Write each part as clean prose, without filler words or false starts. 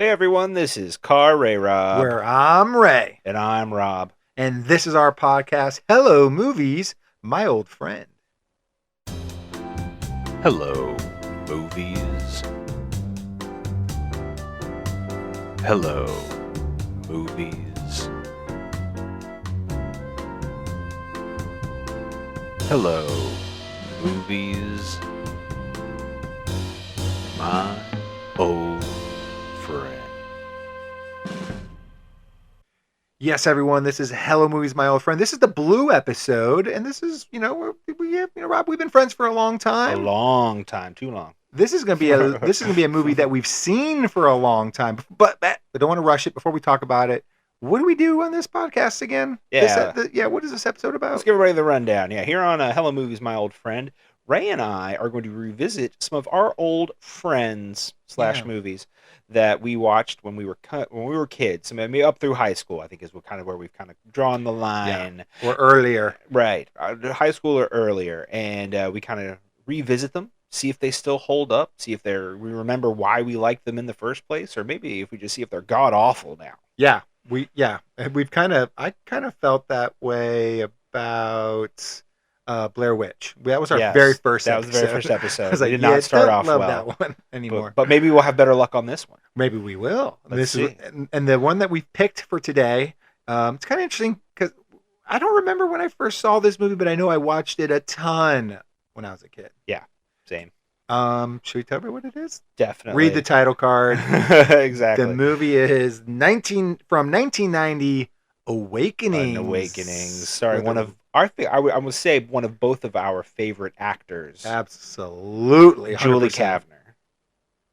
Hey everyone, this is Car Ray Rob. Where I'm Ray. And I'm Rob. And this is our podcast, Hello Movies, My Old Friend. Hello, movies. Hello, movies. Hello, movies. My old friend. Yes, everyone, this is Hello Movies, My Old Friend. This is the Blue episode, and this is, Rob, we've been friends for a long time. A long time, too long. This is gonna be a movie that we've seen for a long time, but I don't want to rush it. Before we talk about it, what do we do on this podcast again? Yeah. What is this episode about? Let's give everybody the rundown. Yeah, here on Hello Movies, My Old Friend, Ray and I are going to revisit some of our old friends / movies that we watched when we were kids. So maybe up through high school, I think is where we've kind of drawn the line. Yeah. Or earlier, right? High school or earlier, and we kind of revisit them, see if they still hold up, see if we remember why we liked them in the first place, or maybe if we just see if they're god awful now. Yeah. I kind of felt that way about Blair Witch. That was our very first episode. That was the very first episode. I was like, we did not start off love well. that one anymore. But maybe we'll have better luck on this one. Maybe we will. Let's see. And the one that we picked for today, it's kind of interesting because I don't remember when I first saw this movie, but I know I watched it a ton when I was a kid. Yeah, same. Should we tell me what it is? Definitely. Read the title card. Exactly. The movie is from 1990, Awakenings. Awakenings, starring one of our I would say one of both of our favorite actors. Absolutely, 100%. Julie Kavner.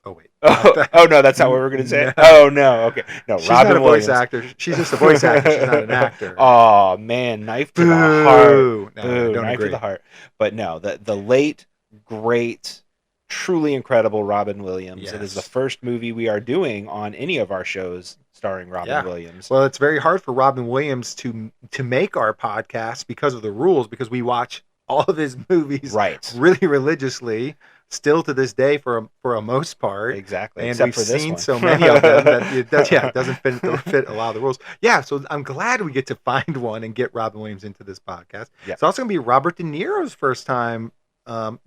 Oh wait. Oh no, that's not what we're gonna say. No. Oh no, okay, no. She's Robin not a Williams. voice actor. She's just a voice actor. She's not an actor. Oh man, knife to the heart. No, don't knife agree. to the heart. But no, the late, great, truly incredible Robin Williams. Yes. It is the first movie we are doing on any of our shows starring Robin Williams. Well, it's very hard for Robin Williams to make our podcast because of the rules, because we watch all of his movies really religiously, still to this day for a most part. Exactly. And except we've for this seen one. so many of them that it doesn't fit a lot of the rules. Yeah, so I'm glad we get to find one and get Robin Williams into this podcast. Yeah. It's also going to be Robert De Niro's first time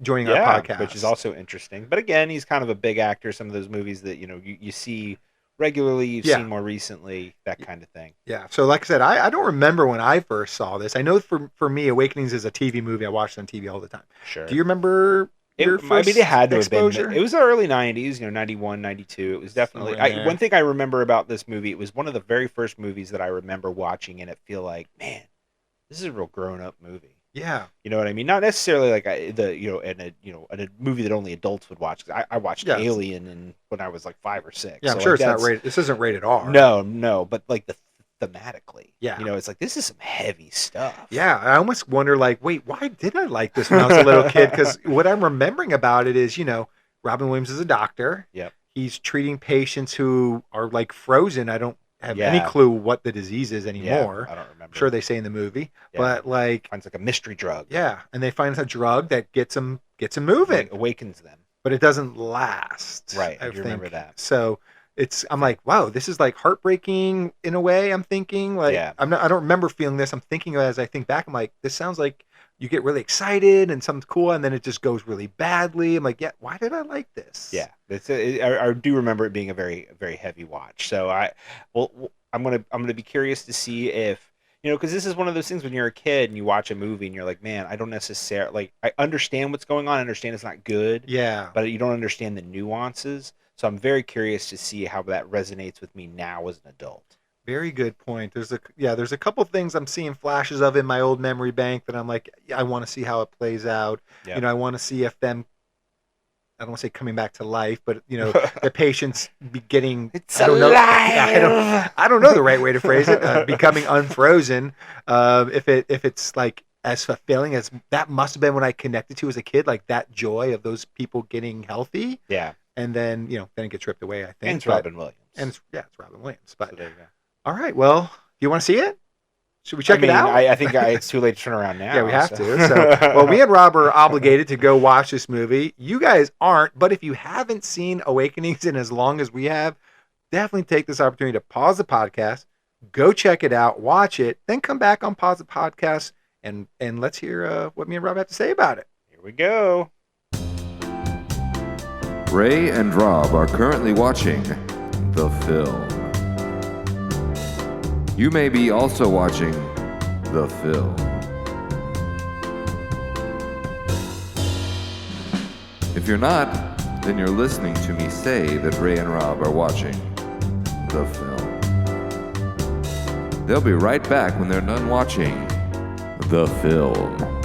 joining our podcast, which is also interesting. But again, he's kind of a big actor. Some of those movies that you see regularly, you've seen more recently, that kind of thing. Yeah. So like I said, I don't remember when I first saw this. I know for me, Awakenings is a TV movie. I watched it on TV all the time. Sure. Do you remember your first it had to exposure? have been. It was the early 90s, 91, 92. It was definitely... one thing I remember about this movie, it was one of the very first movies that I remember watching and it feel like, man, this is a real grown-up movie. Yeah. You know what I mean? Not necessarily like in a movie that only adults would watch. I watched Alien when I was like 5 or 6. Yeah, I'm sure it's not rated. This isn't rated R. No, but like thematically. Yeah. It's like this is some heavy stuff. Yeah, I almost wonder like, wait, why did I like this when I was a little kid? Because what I'm remembering about it is, Robin Williams is a doctor. Yep. He's treating patients who are like frozen. I don't have any clue what the disease is anymore. Yeah, I don't remember. I'm sure they say in the movie, but like finds like a mystery drug. Yeah, and they find a drug that gets them moving, awakens them, but it doesn't last. Right, I remember that. So I'm like, wow, this is like heartbreaking in a way. I'm thinking like, I don't remember feeling this. I'm thinking as I think back, I'm like, this sounds like you get really excited and something's cool, and then it just goes really badly. I'm like, yeah, why did I like this? Yeah, I do remember it being a very, very heavy watch. So I'm gonna be curious to see if because this is one of those things when you're a kid and you watch a movie and you're like, man, I don't necessarily I understand what's going on. I understand it's not good. Yeah, but you don't understand the nuances. So I'm very curious to see how that resonates with me now as an adult. Very good point. There's a couple things I'm seeing flashes of in my old memory bank that I'm like, I want to see how it plays out. Yep. I want to see if them, I don't want to say coming back to life, but the patients be getting, I don't know the right way to phrase it, becoming unfrozen. If it's like as fulfilling as that must have been when I connected to as a kid, like that joy of those people getting healthy. Yeah. And then, then it gets ripped away, I think. And it's Robin Williams. And it's Robin Williams. But so there you go. All right. Well, do you want to see it? Should we check it out? I think it's too late to turn around now. Yeah, we have to. So, well, me and Rob are obligated to go watch this movie. You guys aren't, but if you haven't seen Awakenings in as long as we have, definitely take this opportunity to pause the podcast, go check it out, watch it, then come back on pause the podcast and let's hear what me and Rob have to say about it. Here we go. Ray and Rob are currently watching the film. You may be also watching the film. If you're not, then you're listening to me say that Ray and Rob are watching the film. They'll be right back when they're done watching the film.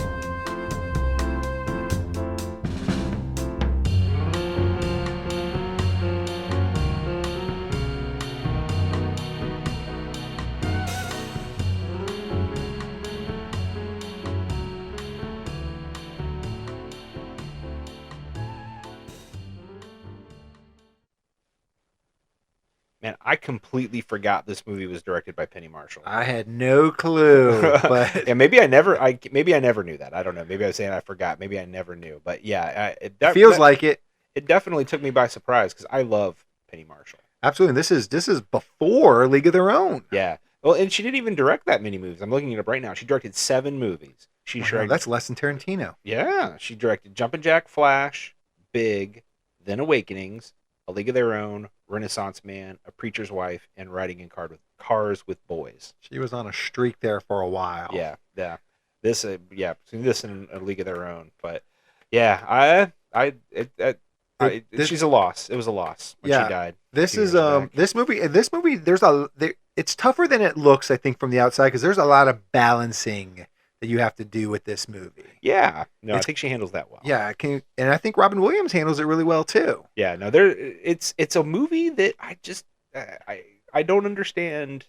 Man, I completely forgot this movie was directed by Penny Marshall. I had no clue, but yeah, maybe I never knew that. I don't know. Maybe I was saying I forgot. Maybe I never knew. But yeah, it feels like it. It definitely took me by surprise because I love Penny Marshall. Absolutely, and this is before League of Their Own. Yeah, well, and she didn't even direct that many movies. I'm looking it up right now. She directed 7 movies. That's less than Tarantino. Yeah, she directed Jumpin' Jack Flash, Big, then Awakenings, A League of Their Own, Renaissance Man, A Preacher's Wife, and Riding in Cars with Boys. She was on a streak there for a while. Yeah. This, between this and A League of Their Own. But yeah, she's a loss. It was a loss when she died. This movie. It's tougher than it looks, I think, from the outside because there's a lot of balancing that you have to do with this movie. Yeah, no, I think she handles that well. Yeah, and I think Robin Williams handles it really well too. Yeah, no, it's a movie that I just I don't understand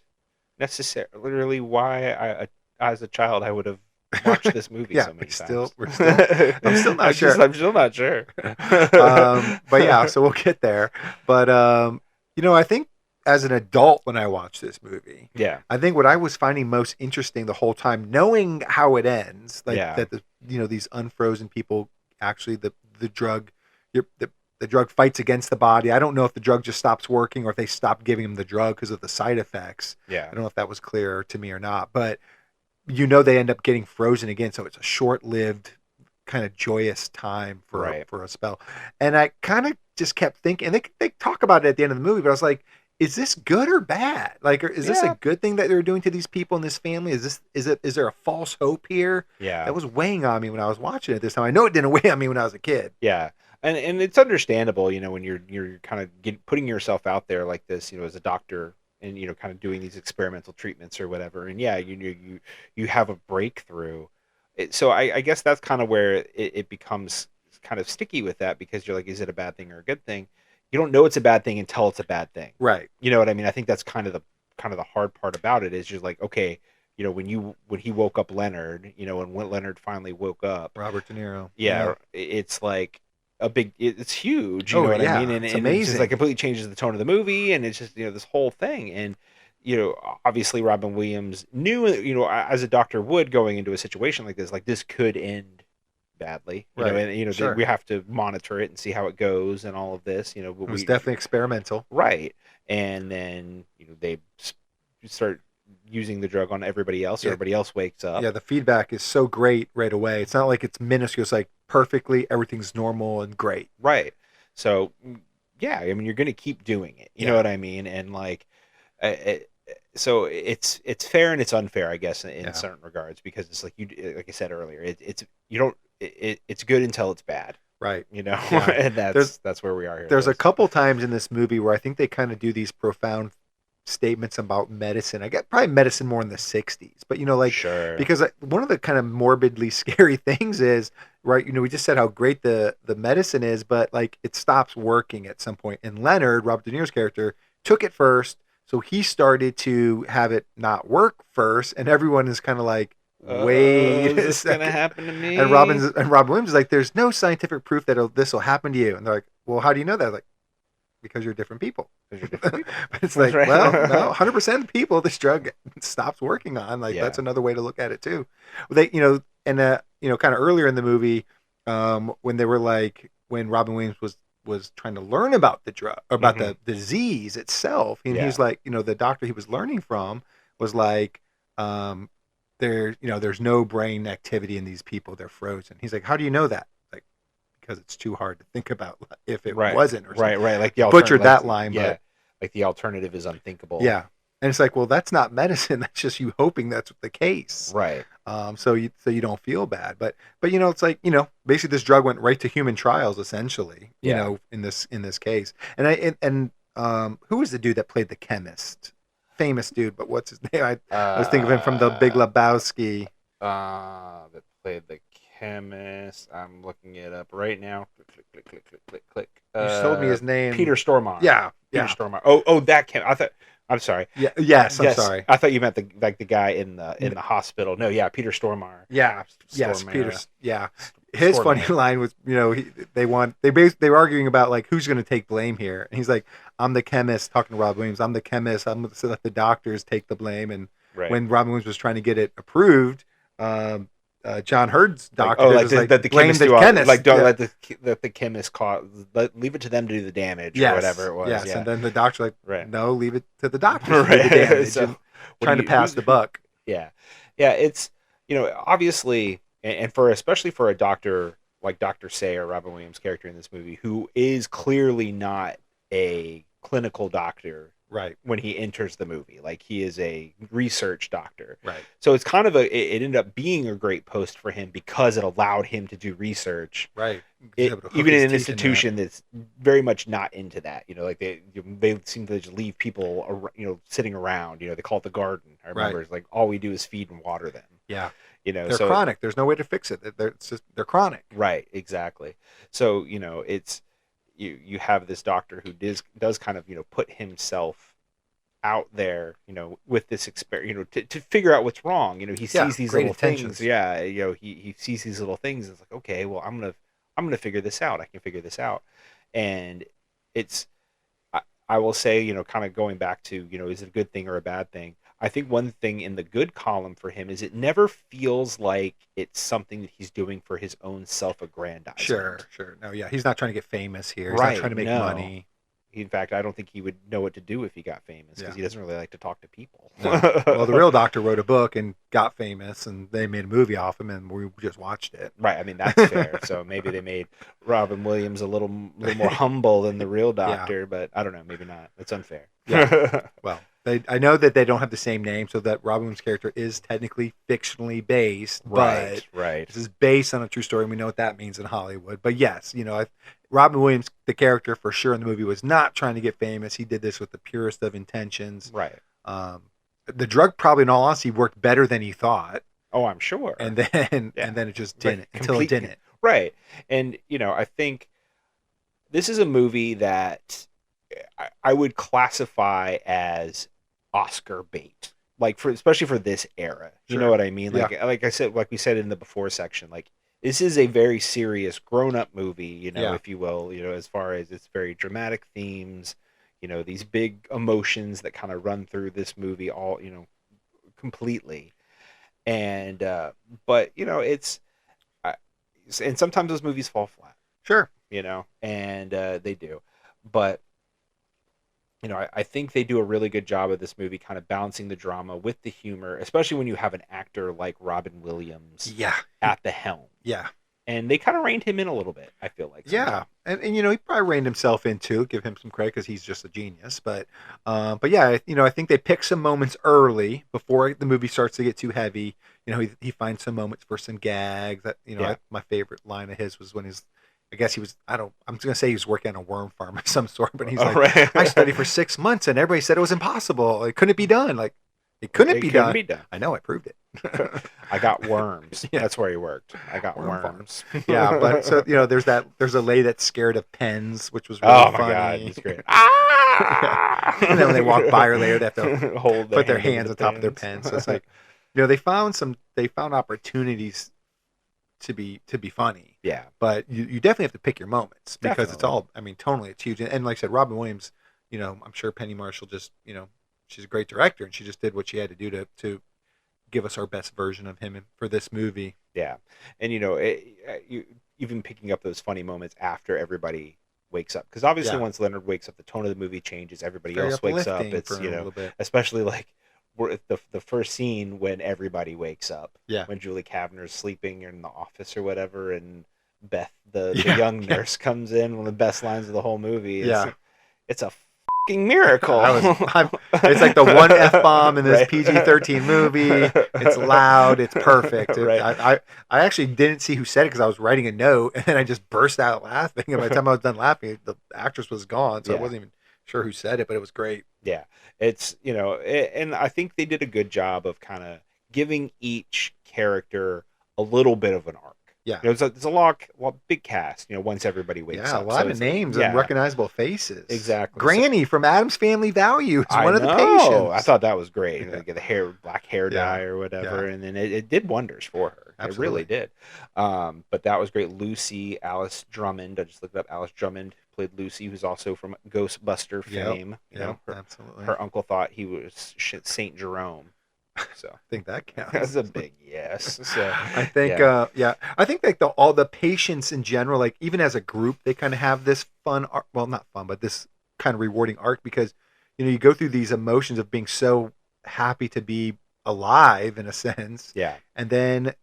necessarily why as a child I would have watched this movie so many times. I'm still not sure. I'm still not sure. But yeah, so we'll get there. But I think as an adult when I watched this movie, I think what I was finding most interesting the whole time, knowing how it ends, that these unfrozen people actually the drug, the drug fights against the body. I don't know if the drug just stops working or if they stop giving them the drug because of the side effects. Yeah, I don't know if that was clear to me or not, but they end up getting frozen again, so it's a short-lived kind of joyous time for a spell. And I kind of just kept thinking, and they talk about it at the end of the movie, but I was like, is this good or bad? Like, is this a good thing that they're doing to these people in this family? Is there a false hope here? Yeah, that was weighing on me when I was watching it this time. I know it didn't weigh on me when I was a kid. Yeah, and it's understandable, when you're kind of putting yourself out there like this, as a doctor, and kind of doing these experimental treatments or whatever, and you have a breakthrough. So I guess that's kind of where it becomes kind of sticky with that, because you're like, is it a bad thing or a good thing? You don't know it's a bad thing until it's a bad thing. Right. You know what I mean? I think that's kind of the hard part about it, is you're like, okay, when he woke up Leonard, and when Leonard finally woke up, Robert De Niro. Yeah. It's like it's huge. You know what I mean? And it's amazing. It's just like completely changes the tone of the movie, and it's just, this whole thing. And, obviously Robin Williams knew, as a doctor would, going into a situation like this could end badly, and we have to monitor it and see how it goes and all of this. It was definitely experimental, right? And then they start using the drug on everybody else. Everybody else wakes up. Yeah, the feedback is so great right away. It's not like it's minuscule. It's like perfectly everything's normal and great. Right. So yeah, I mean, you're going to keep doing it. You know what I mean? And like, so it's fair and it's unfair, I guess, in certain regards, because it's like like I said earlier, it's good until it's bad. Right. And that's where we are here. There's a couple times in this movie where I think they kind of do these profound statements about medicine. I get probably medicine more in the 60s, but sure. Because one of the kind of morbidly scary things is, right, we just said how great the medicine is, but like it stops working at some point. And Leonard, Robert De Niro's character, took it first, so he started to have it not work first, and everyone is kind of like, wait, is this gonna happen to me? And Robin Williams is like, there's no scientific proof that this will happen to you. And they're like, well, how do you know that? Like, because you're different people. But it's like, well, no, 100% of the people this drug stops working on. Like, that's another way to look at it too. They, and kind of earlier in the movie, when they were like, when Robin Williams was was trying to learn about the drug, about Mm-hmm. the disease itself, and Yeah. he's like, the doctor he was learning from was like, there's no brain activity in these people; they're frozen. He's like, how do you know that? Like, because it's too hard to think about if it Right. wasn't or something. Right. Like He the butchered that alternative. line, Yeah. but Like the alternative is unthinkable. yeah. And it's like, well, that's not medicine. That's just you hoping that's the case. Right. So you don't feel bad. But it's like, basically this drug went right to human trials essentially. Yeah. In this case. And who was the dude that played the chemist? Famous dude, but what's his name? I was thinking of him from The Big Lebowski. That played the chemist. I'm looking it up right now. Click, click, click, click, click, click. You told me his name. Peter Stormare. Yeah. Peter Yeah. Stormare. Oh, that chem. I thought. I'm sorry. Yeah. Yes. I'm sorry. I thought you meant the guy in the hospital. No, yeah, Peter Stormare. Yeah. Yes. Stormare. Peter. Yeah. His Stormare. funny line was, they were arguing about like who's going to take blame here, and he's like, "I'm the chemist." Talking to Rob Williams, "I'm the chemist. I'm going to let the doctors take the blame." And Right. when Rob Williams was trying to get it approved, John Hurd's doctor that the blame chemist the do all, chemist. like don't Yeah. let the chemist leave it to them to do the damage Yes. or whatever it was. Yes. Yeah. And then the doctor like, Right. no, leave it to the doctors to do Right. the damage. So, and trying to pass the buck. Yeah. It's obviously, and especially for a doctor like Dr. Sayer, Robin Williams' character in this movie, who is clearly not a clinical doctor. Right. When he enters the movie, like he is a research doctor. Right. So it's kind of it ended up being a great post for him because it allowed him to do research. Right. Even in an institution that's very much not into that, like they seem to just leave people, sitting around. They call it the garden. I remember Right. it's like all we do is feed and water them. Yeah. They're so chronic. There's no way to fix it. They're chronic. Right. Exactly. So it's you have this doctor who does kind of put himself out there, with this experience, to figure out what's wrong. He sees these little intentions. things. Yeah. He sees these little things. And it's like, okay, well, I'm gonna figure this out. I can figure this out. And it's, I will say, kind of going back to, is it a good thing or a bad thing? I think one thing in the good column for him is it never feels like it's something that he's doing for his own self-aggrandizement. Sure. No, yeah, he's not trying to get famous here. He's Right, not trying to make money. In fact, I don't think he would know what to do if he got famous because he doesn't really like to talk to people. No. Well, the real doctor wrote a book and got famous, and they made a movie off him, and we just watched it. Right. I mean, that's fair. So maybe they made Robin Williams a little more humble than the real doctor, but I don't know. Maybe not. That's unfair. Yeah. Well, I know that they don't have the same name, so that Robin Williams' character is technically fictionally based, but this is based on a true story, and we know what that means in Hollywood. But yes, Robin Williams, the character for sure in the movie, was not trying to get famous. He did this with the purest of intentions. Right. The drug probably, in all honesty, worked better than he thought. Oh, I'm sure. And then it just didn't until it didn't. Right. And I think this is a movie that I would classify as Oscar bait, like especially for this era. You know what I mean? Like I said, like we said in the before section, like this is a very serious grown-up movie, if you will, as far as it's very dramatic themes, these big emotions that kind of run through this movie all, completely. And but it's and sometimes those movies fall flat. Sure. And they do. But I think they do a really good job of this movie kind of balancing the drama with the humor, especially when you have an actor like Robin Williams at the helm. Yeah. And they kind of reined him in a little bit, I feel like. Yeah. And he probably reined himself in too, give him some credit because he's just a genius. But yeah, I think they pick some moments early before the movie starts to get too heavy. He finds some moments for some gags. That my favorite line of his was when I guess he was, I'm just going to say he was working on a worm farm of some sort, but he's like, I studied for 6 months and everybody said it was impossible. It couldn't be done. Like, it couldn't be done. I know, I proved it. I got worms. That's where he worked. I got worms. Yeah, but so, there's a lady that's scared of pens, which was really funny. Oh my God, it's great. And then when they walk by her later, they have to put their hands on top of their pens. So it's like, they found opportunities to be funny. Yeah. But you definitely have to pick your moments because it's all, tonally it's huge. And like I said, Robin Williams, I'm sure Penny Marshall just, she's a great director and she just did what she had to do to give us our best version of him for this movie. Yeah. And, even picking up those funny moments after everybody wakes up, because obviously once Leonard wakes up, the tone of the movie changes. Everybody else wakes up. It's especially like the first scene when everybody wakes up. Yeah. When Julie Kavner's sleeping in the office or whatever, and Beth, the young nurse, comes in. One of the best lines of the whole movie. It's a fucking miracle. It's like the one F-bomb in this PG-13 movie. It's loud. It's perfect. I actually didn't see who said it because I was writing a note, and then I just burst out laughing. And by the time I was done laughing, the actress was gone, so I wasn't even sure who said it, but it was great. Yeah. It's, and I think they did a good job of kind of giving each character a little bit of an arc. Yeah. There's a big cast, once everybody wakes up. Yeah, a lot of names and recognizable faces. Exactly. Granny from Addams Family Values, one of the patients. I thought that was great. Like the black hair dye or whatever. And then it did wonders for her. Absolutely. It really did. But that was great. Lucy, Alice Drummond. I just looked up Alice Drummond, played Lucy, who's also from Ghostbuster fame. Absolutely. Her uncle thought he was Saint Jerome. So I think that counts. That's a big yes. So I think I think like all the patients in general, like even as a group, they kind of have this fun arc, well, not fun, but this kind of rewarding arc, because you go through these emotions of being so happy to be alive in a sense. Yeah. And then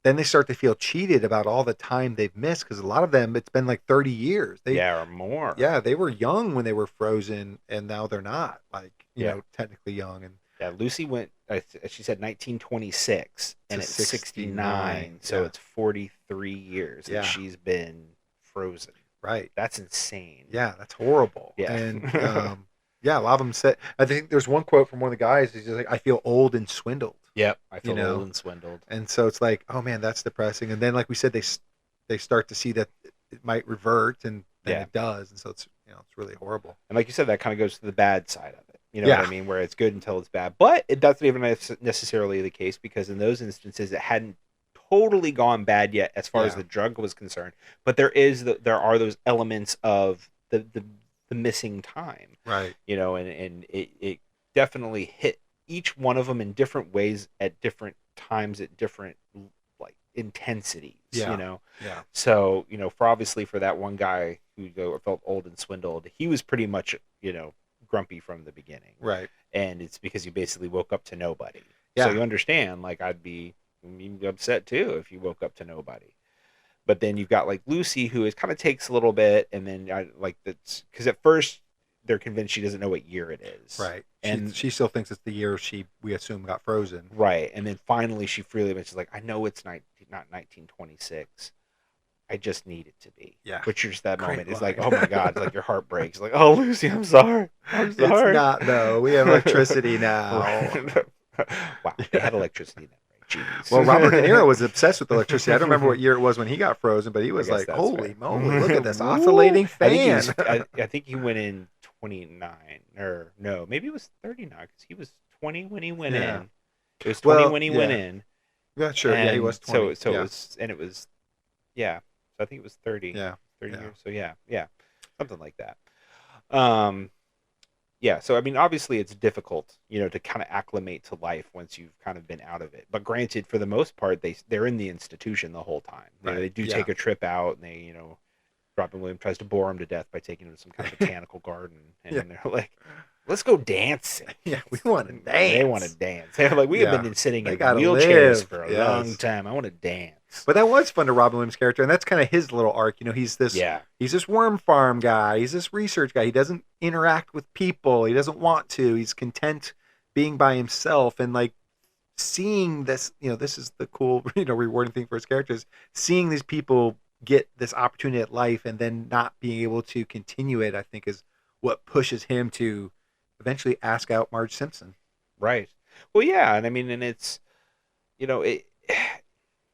they start to feel cheated about all the time they've missed, because a lot of them, it's been like 30 years. Or more. Yeah, they were young when they were frozen, and now they're not, like, you know, technically young. And yeah, Lucy went, she said 1926, and it's 69, so it's 43 years that she's been frozen. Right. That's insane. Yeah, that's horrible. Yeah. And, a lot of them said, I think there's one quote from one of the guys, he's just like, I feel old and swindled. Yep, I feel old and swindled. And so it's like, oh man, that's depressing. And then, like we said, they start to see that it might revert, and then it does. And so it's, it's really horrible. And like you said, that kind of goes to the bad side of it. You know what I mean? Where it's good until it's bad. But that's not even necessarily the case, because in those instances, it hadn't totally gone bad yet as far as the drug was concerned. But there are those elements of the missing time. Right. And it definitely hit each one of them in different ways at different times at different like intensities. Yeah. So, for that one guy who felt old and swindled, he was pretty much, grumpy from the beginning. Right. And it's because he basically woke up to nobody. Yeah. So you understand, like, I'd be upset too if you woke up to nobody. But then you've got like Lucy, who kind of takes a little bit, and then that's because at first they're convinced she doesn't know what year it is. Right. And she still thinks it's the year we assume got frozen. Right. And then finally she freely admits, she's like, I know it's not 1926. I just need it to be. Yeah. Which is that moment. It's like, oh my God. It's like your heart breaks. It's like, oh, Lucy, I'm sorry. It's not, though. We have electricity now. Wow. They had electricity then. Jeez. Well, Robert De Niro was obsessed with electricity. I don't remember what year it was when he got frozen, but he was like, holy moly, look at this oscillating fan. I think he went in 29, or no, maybe it was 39, because he was 20 when he went in. It was 20 when he went in. Yeah, sure. And he was 20. So it was, and it was, so I think it was 30. Yeah. 30 years. So yeah. Something like that. So I mean, obviously it's difficult, to kind of acclimate to life once you've kind of been out of it. But granted, for the most part, they're in the institution the whole time. They do take a trip out, and they, Robin Williams tries to bore him to death by taking him to some kind of botanical garden, and they're like, "Let's go dancing." Yeah, we want to dance. They want to dance. They're like, we have been sitting in wheelchairs for a long time. I want to dance. But that was fun to Robin Williams' character, and that's kind of his little arc. He's this worm farm guy. He's this research guy. He doesn't interact with people. He doesn't want to. He's content being by himself, and like seeing this. This is the cool, rewarding thing for his characters. Seeing these people get this opportunity at life, and then not being able to continue it, I think, is what pushes him to eventually ask out Marge Simpson. Right. Well, yeah, and I mean, and it's,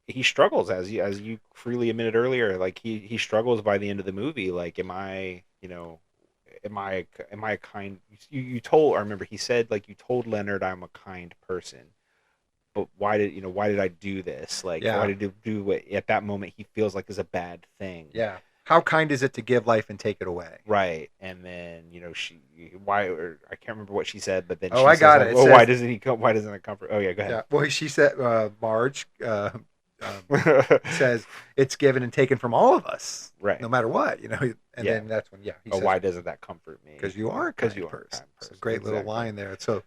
he struggles, as you freely admitted earlier. Like he struggles by the end of the movie. Like, am I a kind? You told. I remember he said, like, you told Leonard I'm a kind person, but why did I do this? Like, why did I do what at that moment he feels like is a bad thing? Yeah. How kind is it to give life and take it away? Right. And then, I can't remember what she said, but then I got it. Why doesn't it come from? Oh yeah, go ahead. Yeah. Well, she said, Marge says it's given and taken from all of us, right? No matter what, And then that's when, he says, why doesn't that comfort me? Because you are a kind person. It's a great little line there. So,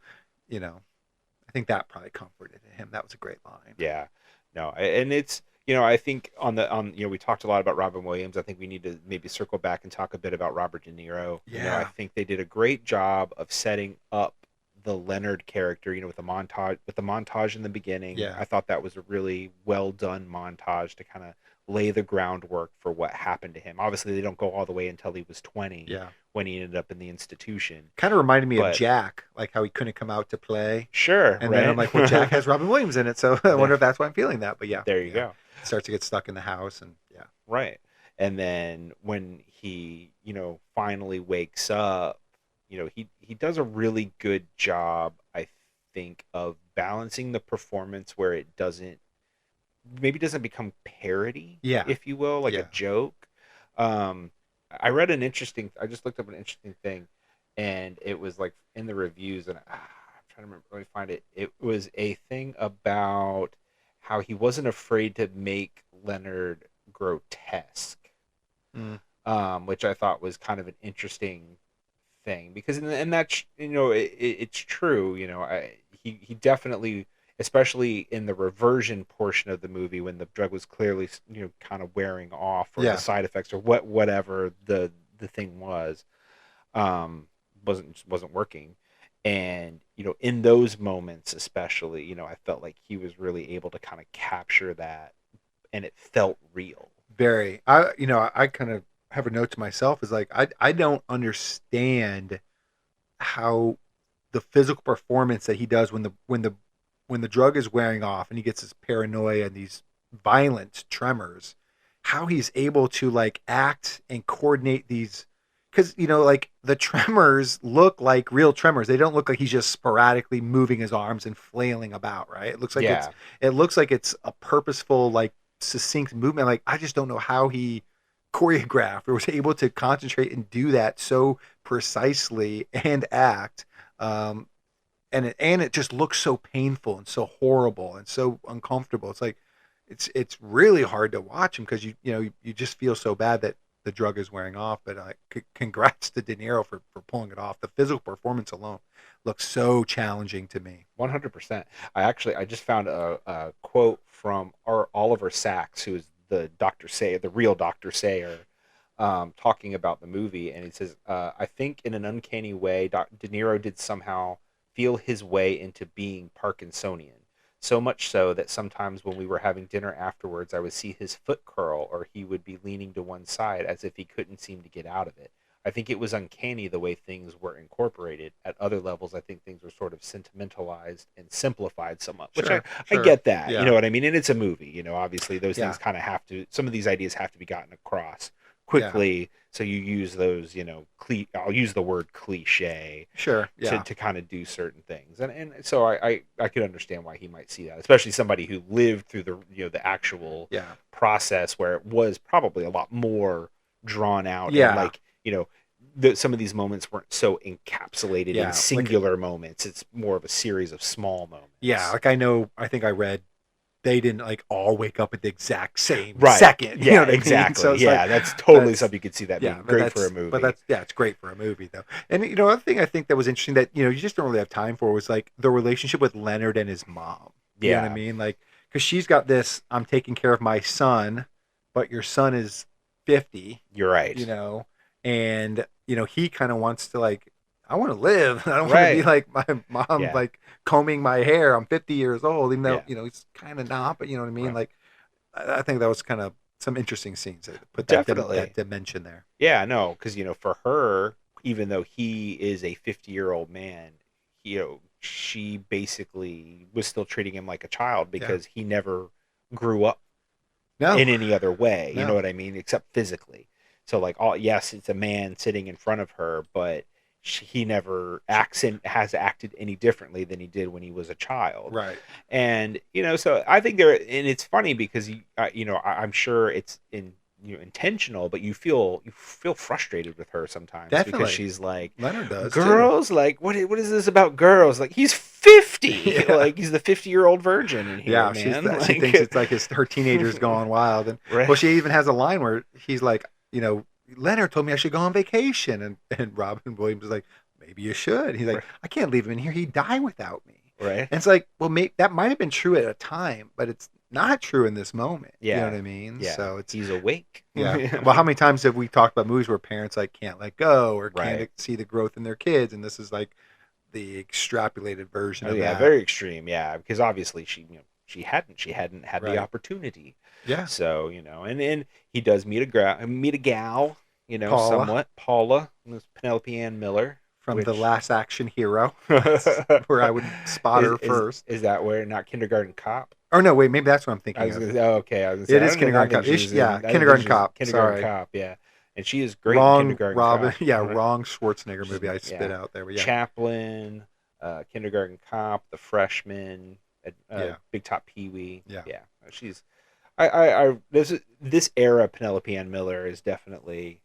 I think that probably comforted him. That was a great line. Yeah. No, and it's, I think we talked a lot about Robin Williams. I think we need to maybe circle back and talk a bit about Robert De Niro. Yeah. I think they did a great job of setting up the Leonard character, with the montage in the beginning. Yeah. I thought that was a really well done montage to kind of lay the groundwork for what happened to him. Obviously, they don't go all the way until he was 20 when he ended up in the institution. Kind of reminded me of Jack, like how he couldn't come out to play. Sure. And then I'm like, well, Jack has Robin Williams in it, so I wonder if that's why I'm feeling that. But there you go. Starts to get stuck in the house, and Right. And then when he, finally wakes up, he does a really good job, I think, of balancing the performance where it doesn't become parody, if you will, like a joke. I just looked up an interesting thing, and it was like in the reviews, and I'm trying to remember, let me find it. It was a thing about how he wasn't afraid to make Leonard grotesque, which I thought was kind of an interesting thing, because and that's it's true. He definitely, especially in the reversion portion of the movie when the drug was clearly kind of wearing off, or the side effects, or whatever the thing was, wasn't working. And in those moments especially, I felt like he was really able to kind of capture that, and it felt real. Very. I kind of have a note to myself, is like, I don't understand how the physical performance that he does when the drug is wearing off and he gets this paranoia and these violent tremors, how he's able to like act and coordinate these, because like the tremors look like real tremors. They don't look like he's just sporadically moving his arms and flailing about, right? It looks like it's a purposeful, like, succinct movement. Like, I just don't know how he choreographed or was able to concentrate and do that so precisely and act, and it just looks so painful and so horrible and so uncomfortable. It's like it's really hard to watch him, because you just feel so bad that the drug is wearing off. But congrats to De Niro for pulling it off. The physical performance alone looks so challenging to me. 100%. I just found a quote from Oliver Sacks, who is the Dr. Sayer, the real Dr. Sayer, talking about the movie, and he says, I think in an uncanny way, De Niro did somehow feel his way into being Parkinsonian. So much so that sometimes when we were having dinner afterwards, I would see his foot curl, or he would be leaning to one side as if he couldn't seem to get out of it. I think it was uncanny the way things were incorporated. At other levels, I think things were sort of sentimentalized and simplified somewhat, which I get that. You know what I mean? And it's a movie. Obviously those things kind of have to, some of these ideas have to be gotten across quickly. So you use those, I'll use the word cliche. To kind of do certain things. And so I could understand why he might see that, especially somebody who lived through the actual process, where it was probably a lot more drawn out. And like, some of these moments weren't so encapsulated in singular moments. It's more of a series of small moments. Like I think I read they didn't like all wake up at the exact same second. You know what exactly. I mean? So that's totally something you could see that being great for a movie. But it's great for a movie though. And another thing I think that was interesting that you just don't really have time for was like the relationship with Leonard and his mom. You know what I mean? Like, because she's got this, I'm taking care of my son, but your son is 50. You're right. And he kind of wants to like, I want to live. I don't want to be like my mom, like combing my hair. I'm 50 years old, even though, he's kind of not, but you know what I mean? Like, I think that was kind of some interesting scenes that put that dimension there. Yeah, no, because, for her, even though he is a 50-year-old man, she basically was still treating him like a child, because he never grew up in any other way. You know what I mean? Except physically. So like, it's a man sitting in front of her, but he never has acted any differently than he did when he was a child. Right. And, so I think and it's funny because, I'm sure it's intentional, but you feel frustrated with her sometimes. Definitely. Because she's like, Leonard does girls too. Like, what is this about girls? Like, he's 50. Like, he's the 50-year-old virgin in here, man. She thinks it's like her teenager's going wild. And well, she even has a line where he's like, Leonard told me I should go on vacation, and Robin Williams is like, maybe you should. He's like, Right. I can't leave him in here. He'd die without me. Right. And it's like, well, that might have been true at a time, but it's not true in this moment. Yeah. You know what I mean? Yeah. So it's he's awake. yeah. Well, how many times have we talked about movies where parents like can't let go or Right. can't see the growth in their kids, and this is like the extrapolated version of that. Very extreme. Yeah, because obviously she hadn't had Right. the opportunity. Yeah. So and he does meet a gal. Paula. Somewhat Paula, Penelope Ann Miller. From which... The Last Action Hero. That's where I would spot her first. Is that where, not Kindergarten Cop? Or no, wait, maybe that's what I'm thinking of. Okay. I was gonna say, it is Kindergarten Cop. Kindergarten Cop. Kindergarten Cop, yeah. And she is great wrong in Kindergarten Robin, Cop. Yeah, wrong Schwarzenegger movie I spit out there. But yeah. Chaplin, Kindergarten Cop, The Freshman, Big Top Pee-wee. Yeah. She's... this era Penelope Ann Miller is definitely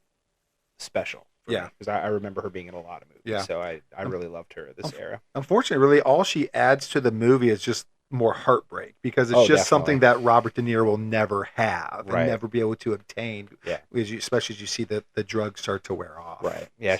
special. Because I remember her being in a lot of movies. Yeah. So I really loved her this era. Unfortunately, really, all she adds to the movie is just more heartbreak, because it's just definitely. something that Robert De Niro will never have and Right. never be able to obtain. Yeah. Especially as you see the drugs start to wear off. Right. Yeah.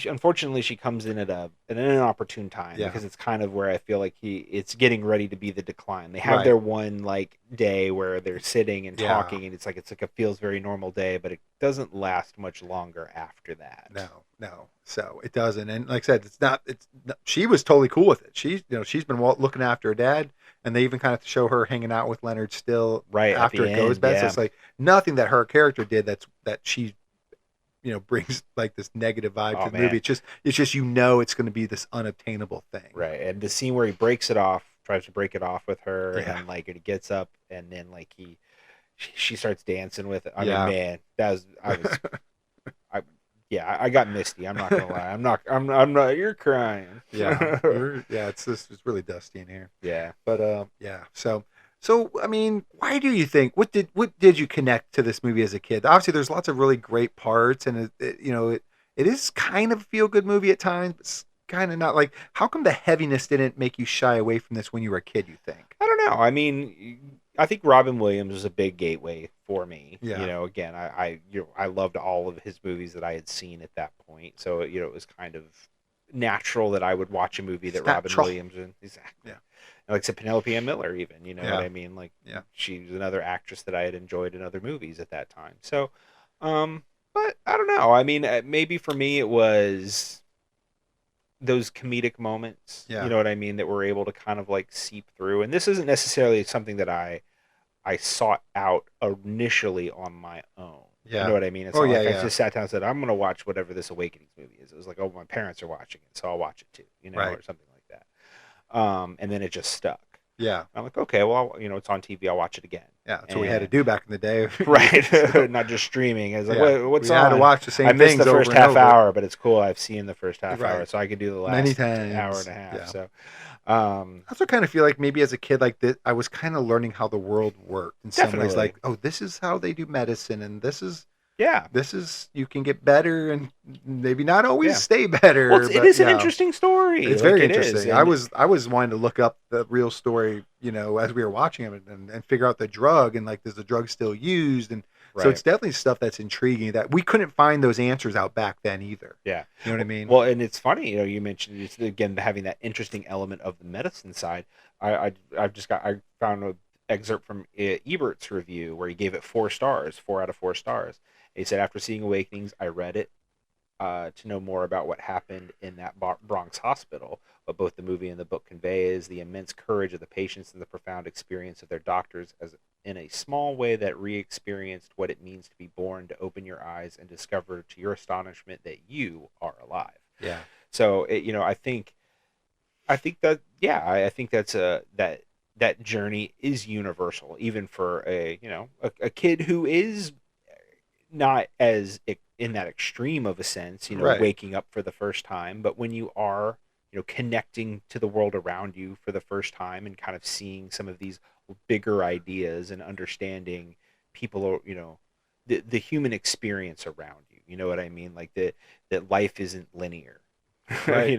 Unfortunately, she comes in at an inopportune time, because it's kind of where I feel like it's getting ready to be the decline. They have their one like day where they're sitting and talking, and it's like a feels very normal day, but it doesn't last much longer after that. No. So it doesn't. And like I said, she was totally cool with it. She's been looking after her dad, and they even kind of show her hanging out with Leonard still after it goes bad. So it's like nothing that her character did that she brings like this negative vibe to the movie. It's just it's going to be this unobtainable thing. Right. And the scene where he tries to break it off with her, and like he gets up, and then like she starts dancing with it. I mean, man, I got misty. I'm not gonna lie. I'm not. You're crying. Yeah. It's really dusty in here. Yeah. But yeah. So I mean, why do you think? What did you connect to this movie as a kid? Obviously, there's lots of really great parts, and it is kind of a feel good movie at times, but it's kind of not. Like, how come the heaviness didn't make you shy away from this when you were a kid? You think? I don't know. I mean, I think Robin Williams was a big gateway for me. Yeah. Again, I loved all of his movies that I had seen at that point, so it was kind of natural that I would watch a movie that Robin Williams in. Exactly. Yeah. Like I said, Penelope Ann Miller, even, what I mean? Like, she was another actress that I had enjoyed in other movies at that time. So, but I don't know. I mean, maybe for me it was those comedic moments, you know what I mean, that were able to kind of like seep through. And this isn't necessarily something that I sought out initially on my own. Yeah. You know what I mean? It's I just sat down and said, I'm going to watch whatever this Awakenings movie is. It was like, oh, my parents are watching it, so I'll watch it too, or something like that. And then it just stuck. Yeah. I'm like, okay, well, it's on TV. I'll watch it again. Yeah, that's what we had to do back in the day. Right. Not just streaming. It's like, what's on? We had to watch the same things. I missed the first half hour, but it's cool. I've seen the first half hour, so I could do the last many times. hour and a half. Yeah. So, I also kind of feel like maybe as a kid like this, I was kind of learning how the world worked in some ways. Like, oh, this is how they do medicine, and this is you can get better and maybe not always stay better. Well, it is an interesting story. It's very interesting. I was wanting to look up the real story, as we were watching it, and figure out the drug, and like, is the drug still used? And so it's definitely stuff that's intriguing that we couldn't find those answers out back then either. Yeah. You know what I mean? Well, and it's funny, you mentioned it's, again, having that interesting element of the medicine side. I found an excerpt from Ebert's review where he gave it 4 stars, 4 out of 4 stars. He said, after seeing Awakenings, I read it to know more about what happened in that Bronx hospital. What both the movie and the book convey is the immense courage of the patients and the profound experience of their doctors, as in a small way that re-experienced what it means to be born, to open your eyes and discover to your astonishment that you are alive. Yeah. So, I think that's that journey is universal, even for a kid who is not as in that extreme of a sense, waking up for the first time, but when you are, connecting to the world around you for the first time and kind of seeing some of these bigger ideas and understanding people, the human experience around you, you know what I mean? Like that life isn't linear. Right.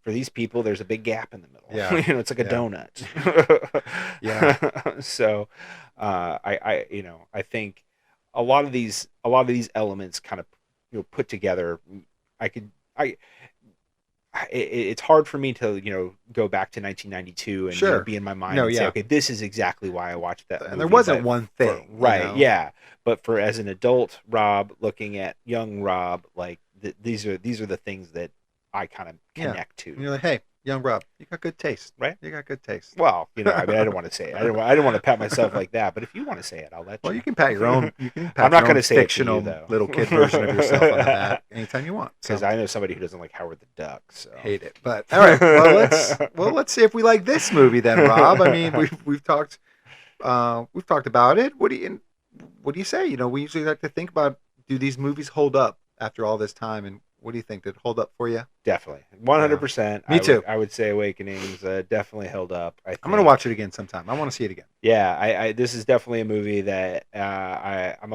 For these people, there's a big gap in the middle. Yeah. It's like a donut. Yeah. So, I think a lot of these elements kind of put together. It's hard for me to go back to 1992 and be in my mind and say, okay, this is exactly why I watched that movie. And there wasn't one thing, right? Yeah, but for as an adult Rob looking at young Rob, like these are the things that I kind of connect to. And you're like, hey, young Rob, you got good taste, right? You got good taste. Well, I mean, I don't want to say it. I don't want to pat myself like that. But if you want to say it, I'll let you. Well, you can pat your own. You can pat I'm not going to say fictional it to you, though. Little kid version of yourself on the back anytime you want. Because I know somebody who doesn't like Howard the Duck. So hate it. But all right, let's see if we like this movie then, Rob. I mean, we've talked about it. What do you say? We usually like to think about, do these movies hold up after all this time? And what do you think? Did it hold up for you? Definitely. 100%. Me too. I would say Awakenings definitely held up. I'm going to watch it again sometime. I want to see it again. Yeah, this is definitely a movie that I'm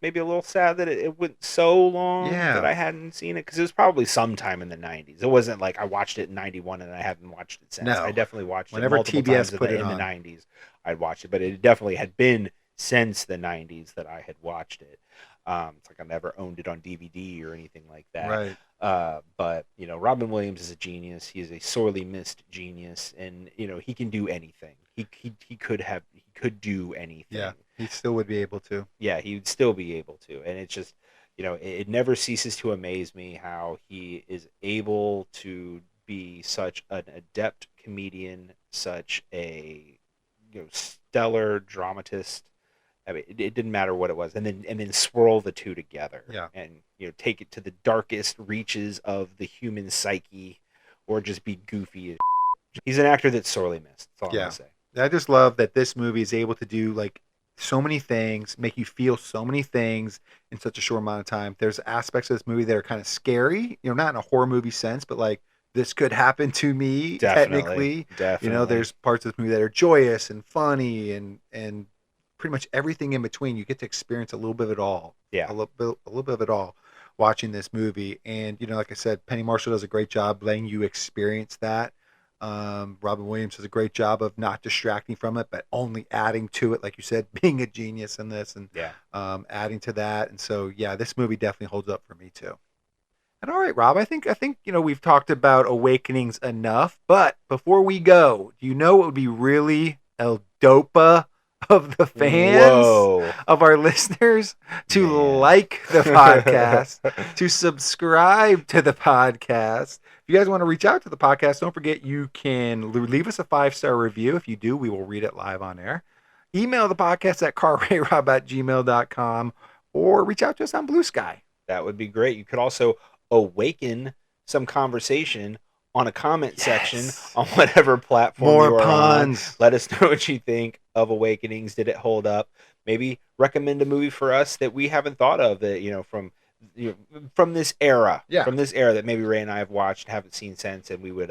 maybe a little sad that it went so long that I hadn't seen it, because it was probably sometime in the 90s. It wasn't like I watched it in 91 and I haven't watched it since. No. I definitely watched Whenever it multiple TBS times put it in on. the 90s. I'd watch it, but it definitely had been since the 90s that I had watched it. It's like I never owned it on DVD or anything like that. Right. But Robin Williams is a genius. He is a sorely missed genius, and he can do anything. He could do anything. Yeah, he still would be able to. Yeah, he would still be able to, and it's just it never ceases to amaze me how he is able to be such an adept comedian, such a stellar dramatist. I mean, it didn't matter what it was, and then swirl the two together, and take it to the darkest reaches of the human psyche, or just be goofy as shit. He's an actor that's sorely missed. That's all I'm gonna say. I just love that this movie is able to do like so many things, make you feel so many things in such a short amount of time. There's aspects of this movie that are kind of scary, not in a horror movie sense, but like this could happen to me. Technically. There's parts of this movie that are joyous and funny and pretty much everything in between. You get to experience a little bit of it all. Yeah. A little bit of it all watching this movie. And, like I said, Penny Marshall does a great job letting you experience that. Robin Williams does a great job of not distracting from it, but only adding to it. Like you said, being a genius in this and adding to that. And so, this movie definitely holds up for me too. And all right, Rob, I think we've talked about Awakenings enough, but before we go, do you know what would be really El Dopa of the fans, of our listeners, to like the podcast, to subscribe to the podcast? If you guys want to reach out to the podcast, don't forget you can leave us a 5-star review. If you do, we will read it live on air. Email the podcast at carrayrob@gmail.com, or reach out to us on Blue Sky. That would be great. You could also awaken some conversation on a comment section on whatever platform you are on. Let us know what you think of Awakenings. Did it hold up? Maybe recommend a movie for us that we haven't thought of, that from this era, that maybe Ray and I have watched, haven't seen since, and we would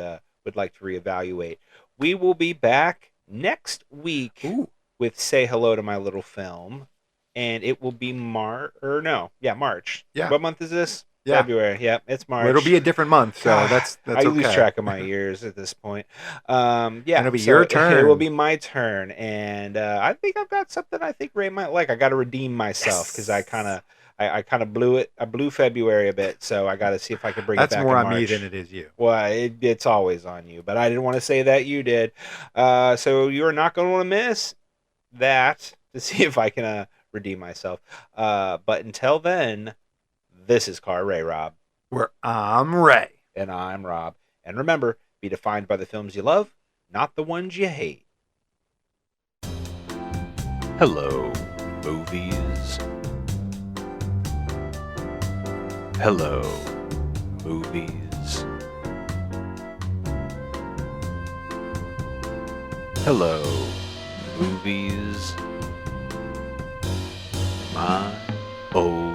like to reevaluate. We will be back next week with Say Hello to My Little Film, and it will be March. Yeah. What month is this? Yeah. February. Yeah, it's March. Well, it'll be a different month, so that's I lose track of my years at this point. And it'll be your turn. It will be my turn, and I think I've got something I think Ray might like. I got to redeem myself because I kind of blew it. I blew February a bit, so I got to see if I can bring it back. That's more on me than it is you. Well, it's always on you, but I didn't want to say that you did. So you're not going to want to miss that to see if I can redeem myself. But until then. This is Car Ray Rob. Where I'm Ray. And I'm Rob. And remember, be defined by the films you love, not the ones you hate. Hello, movies. Hello, movies. Hello, movies. My old